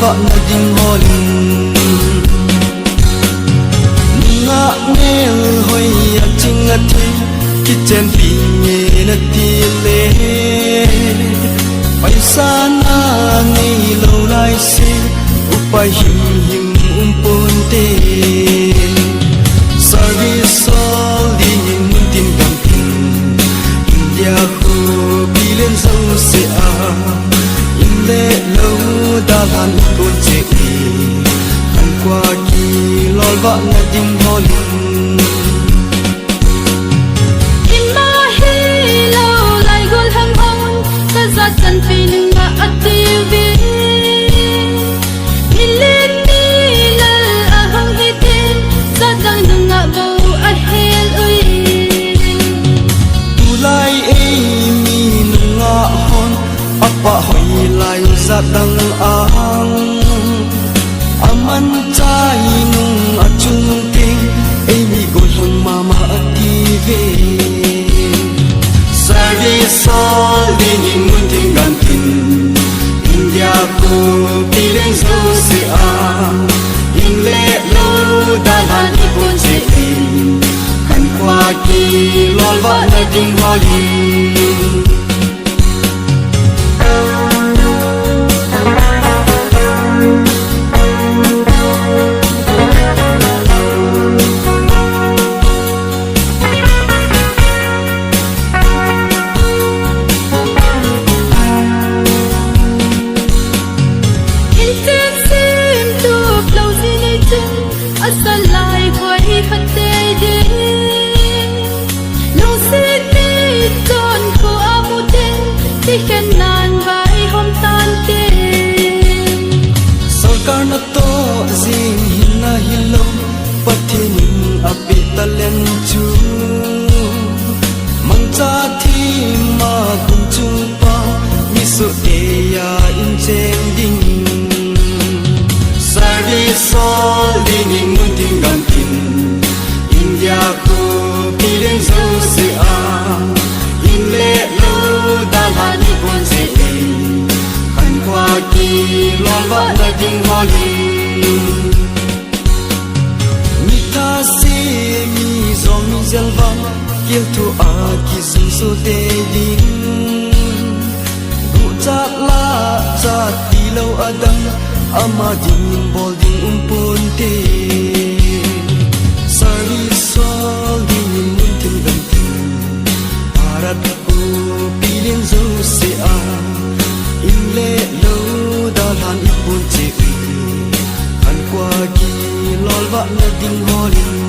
vợ na ding holin nga nghe hoi ya ching a thi ki chen pi nge na ti le paisa na nei lo lai se upai him him pon te service all di nin tin gam tin india khu bilen so se a in le lo da lan pon che an qua ki lol va na ding holin San feeling ma atv Milen milal ahang hitin Sadang nunga bo ahel ui Tulay ay mi nunga hon Apa hoy lay zadang ang Aman chay nung achung ting Ay mi goyang mama atv Service all din munting gantin India ko piling so si a Inle lo dalan ipon si kan kwa ki lol va na ding holin Asalai khoi hatte de lo se te ton ko amute ti khen nan vai hom tan te sarkar na to jing hin na hilo pathin ape talen chu mangcha thi ma kun chu pa mi so te ya in chen ding service all din munting gantin India ko piling so se a inle lo dalan ipon se kan kwa ki lol va na ding holin mita se mi zong mi zelva kil tu a ki zum so te ding bu chat la chat ti lo adang ama ding bol ding pon te service all ding munting gantin arat ko piling zo se a inle lo dalan ipon che an kwa ki lol va na ding holin